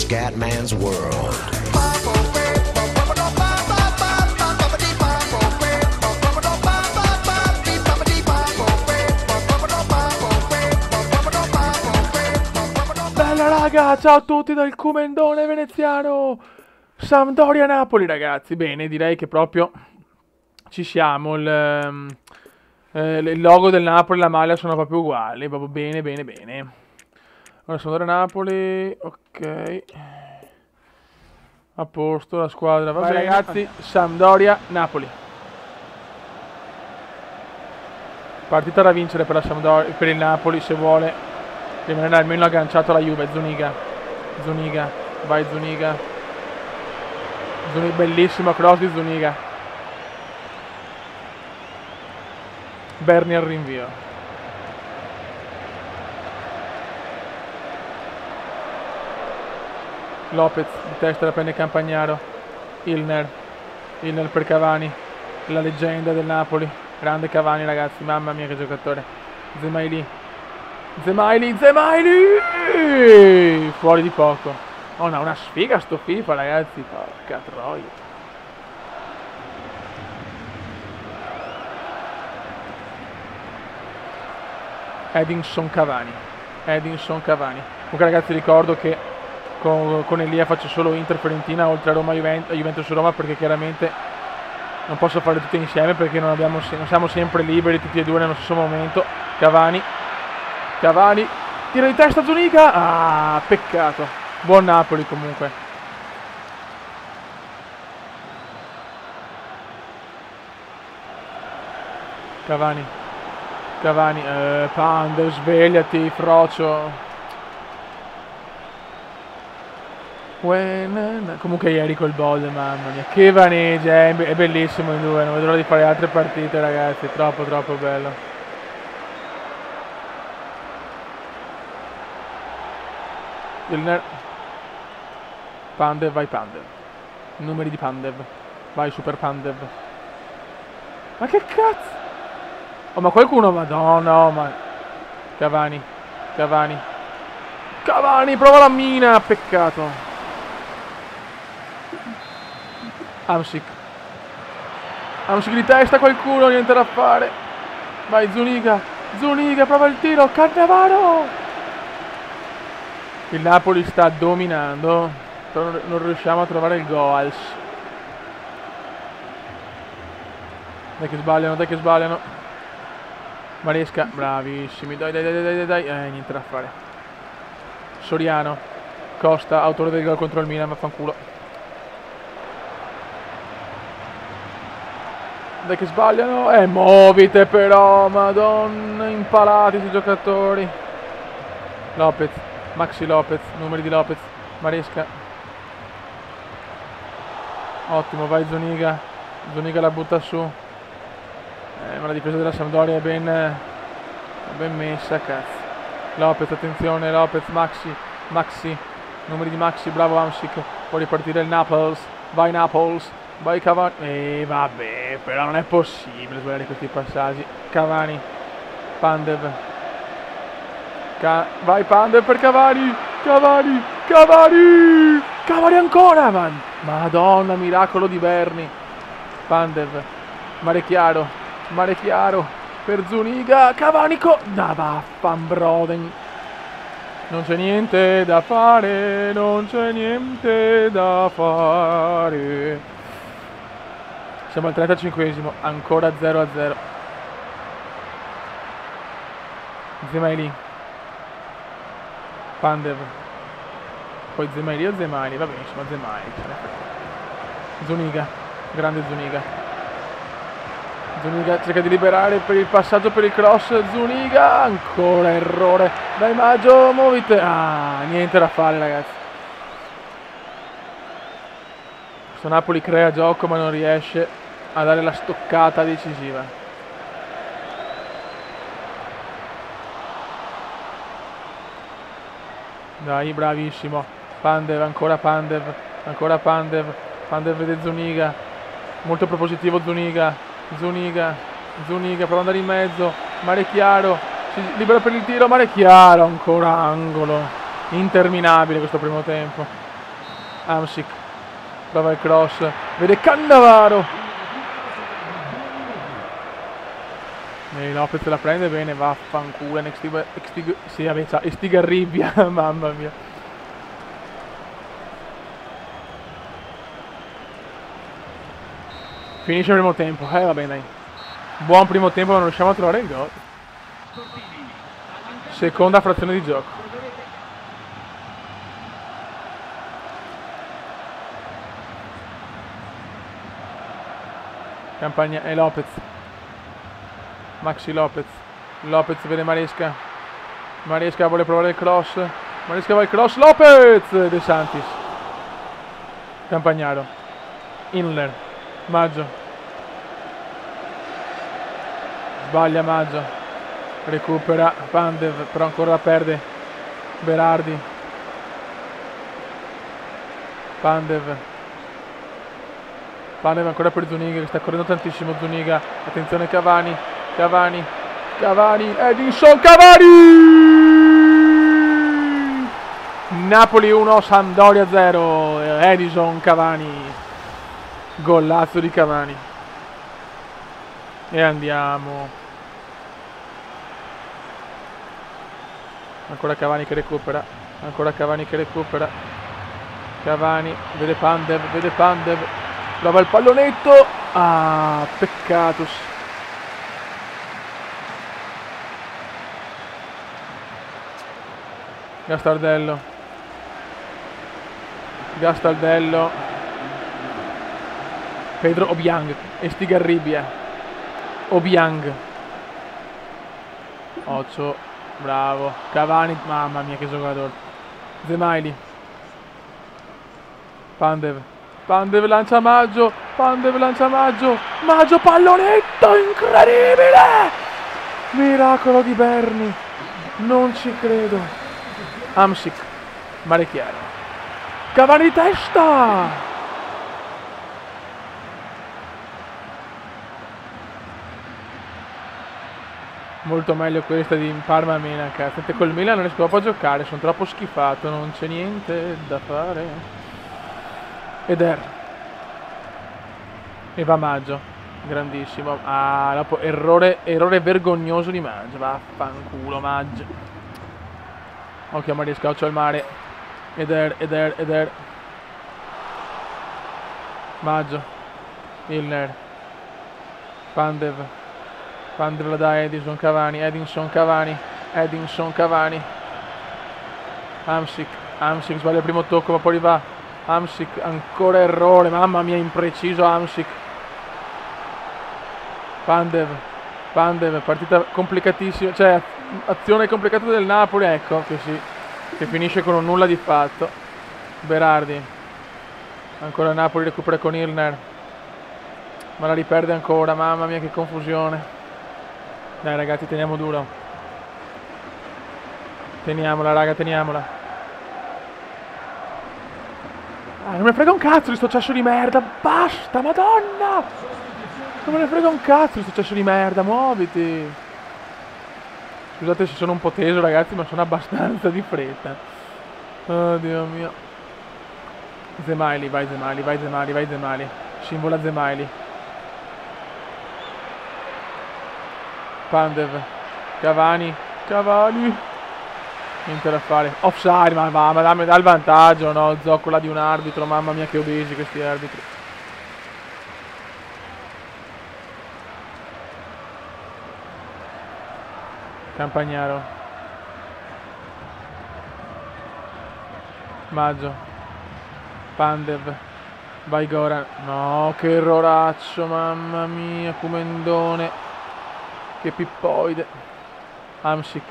Scatman's World. Bella raga, ciao a tutti dal Comendone veneziano. Sampdoria-Napoli ragazzi, bene, direi che proprio ci siamo. Il logo del Napoli e la maglia sono proprio uguali, proprio bene, bene, bene. Ora Sampdoria-Napoli, ok. A posto, la squadra va bene. Ragazzi, Sampdoria-Napoli. Partita da vincere per la Sampdoria, per il Napoli se vuole rimanere almeno agganciato alla Juve. Zuniga, vai Zuniga. Bellissimo cross di Zuniga. Berni al rinvio. Lopez di testa la prende Campagnaro. Ilner per Cavani, la leggenda del Napoli. Grande Cavani ragazzi, mamma mia che giocatore. Zemaili, fuori di poco. Oh no, una sfiga sto FIFA ragazzi, porca troia. Edinson Cavani. Comunque ragazzi ricordo che con Elia faccio solo Inter Fiorentina oltre a Roma Juventus Roma, perché chiaramente non posso farle tutte insieme perché non siamo sempre liberi tutti e due nello stesso momento. Cavani, tira di testa Zuniga, ah peccato. Buon Napoli comunque. Cavani, Pander, svegliati, frocio. Comunque ieri col Bode, mamma mia, che vaneggia, è bellissimo in due, non vedo l'ora di fare altre partite ragazzi, troppo bello. Ilner. Pandev, vai Pandev. Numeri di Pandev. Vai Super Pandev. Ma che cazzo? Oh ma qualcuno, madonna, ma... Cavani, prova la mina, peccato. Hamsik di testa, qualcuno, niente da fare. Vai Zuniga, prova il tiro, Cannavaro. Il Napoli sta dominando, però non riusciamo a trovare il goals. Dai che sbagliano. Maresca, bravissimi, dai, niente da fare. Soriano, Costa, autore del gol contro il Milan, vaffanculo. Dai che sbagliano, muovite però, madonna, impalati i giocatori. Lopez, Maxi Lopez, numeri di Lopez, Maresca. Ottimo, vai Zuniga la butta su. Ma la difesa della Sampdoria è ben messa, cazzo. Lopez, attenzione, Maxi, numeri di Maxi, bravo Hamsik, può ripartire il Naples, vai Cavani, vabbè, però non è possibile sbagliare questi passaggi. Cavani, Pandev, vai Pandev per Cavani ancora, madonna, miracolo di Berni. Pandev, Mare chiaro per Zuniga, Cavani Broden. Non c'è niente da fare. Siamo al 35esimo, ancora 0-0. Zemaili, Pandev, poi Zemaili, va benissimo, Zemaili. Zuniga, grande Zuniga cerca di liberare per il passaggio, per il cross. Zuniga, ancora errore. Dai Maggio, muovite. Niente da fare ragazzi. Questo Napoli crea gioco ma non riesce a dare la stoccata decisiva. Dai, bravissimo. Ancora Pandev. Pandev vede Zuniga. Molto propositivo Zuniga, prova ad andare in mezzo. Mare chiaro, si libera per il tiro, Mare chiaro, ancora angolo. Interminabile questo primo tempo. Hamsik prova il cross, vede Cannavaro e Lopez la prende bene, vaffanculo. Sì, vabbè, Estigarribia. Mamma mia. Finisce il primo tempo, va bene dai. Buon primo tempo, ma non riusciamo a trovare il gol. Seconda frazione di gioco. Campagna e Lopez. Maxi Lopez. Lopez vede Maresca. Maresca vuole provare il cross. Maresca va il cross. Lopez! De Santis. Campagnaro. Inler. Maggio. Sbaglia Maggio. Recupera Pandev, però ancora la perde. Berardi. Pandev. Pandev ancora per Zuniga che sta correndo tantissimo. Zuniga. Attenzione Cavani. Cavani. Edinson Cavani! Napoli 1, Sampdoria 0. Edinson Cavani. Golazzo di Cavani. E andiamo. Ancora Cavani che recupera. Cavani, vede Pandev. Prova il pallonetto. Ah, peccatus. Gastaldello. Pedro Obiang. Estigarribia. Obiang. Occio. Bravo. Cavani. Mamma mia che giocatore. Zemaili. Pandev lancia Maggio. Maggio pallonetto incredibile. Miracolo di Berni. Non ci credo. Hamsik. Mare chiaro. Cavani di testa. Molto meglio questa di Parma Milan, cazzo. Col Milan non riesco proprio a giocare, sono troppo schifato, non c'è niente da fare. Eder. E va Maggio. Grandissimo. Ah, dopo errore vergognoso di Maggio. Vaffanculo Maggio. Occhio a Maresca, occhio al mare. Eder. Maggio. Milner. Pandev la dà Edinson Cavani. Hamsik sbaglia il primo tocco ma poi rivà. Hamsik ancora errore, mamma mia, impreciso Hamsik. Pandev, partita complicatissima, cioè azione complicata del Napoli, ecco che finisce con un nulla di fatto. Berardi, ancora Napoli recupera con Ilner, ma la riperde ancora, mamma mia che confusione. Dai ragazzi, teniamo duro. Teniamola. Ah, non me ne frega un cazzo di sto cesso di merda. Basta, madonna. Non me ne frega un cazzo di sto cesso di merda. Muoviti. Scusate se sono un po' teso ragazzi, ma sono abbastanza di fretta. Oh Dio mio. Zemaili. Simbola Zemaili. Pandev. Cavani. Niente da fare. Offside, ma dammi dal vantaggio, no? Zoccola di un arbitro, mamma mia che obesi questi arbitri. Campagnaro. Maggio. Pandev. Vai Goran. No, che erroraccio, mamma mia, Comendone. Che pippoide. Hamsik.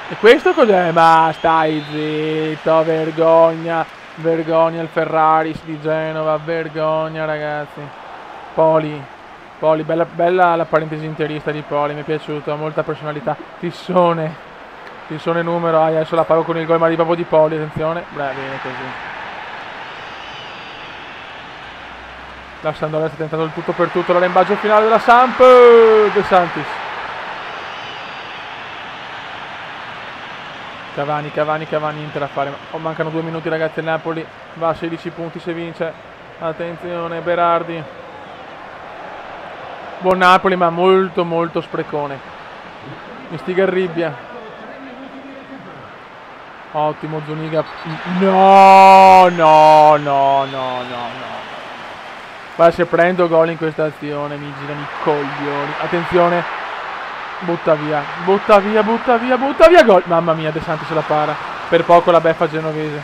E questo cos'è? Ma stai zitto, vergogna il Ferraris di Genova, vergogna ragazzi. Poli, bella la parentesi interista di Poli, mi è piaciuto, ha molta personalità. Tissone numero, adesso la pago con il gol ma di proprio di Poli, attenzione, bene così. La Sampdoria sta tentando il tutto per tutto, l'arrembaggio finale della Samp, De Santis. Cavani, niente da fare. Mancano 2 minuti ragazzi, il Napoli va a 16 punti se vince. Attenzione, Berardi. Buon Napoli, ma molto sprecone. Mi Stigarribbia. Ottimo Zuniga. No. Ma se prendo gol in questa azione mi girano i coglioni. Attenzione. Butta via, gol. Mamma mia, De Santi se la para. Per poco la beffa genovese.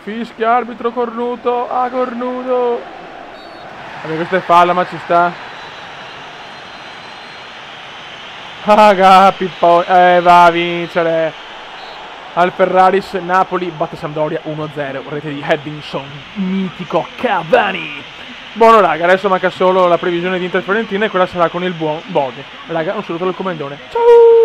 Fischia, arbitro cornuto. Ah, cornuto. Vabbè, questa è falla, ma ci sta. Pippo. Va a vincere. Al Ferraris, Napoli batte Sampdoria 1-0. Rete di Edinson. Mitico Cavani. Buono raga, adesso manca solo la previsione di Inter Fiorentina e quella sarà con il buon Bodi. Raga, un saluto dal comandone. Ciao!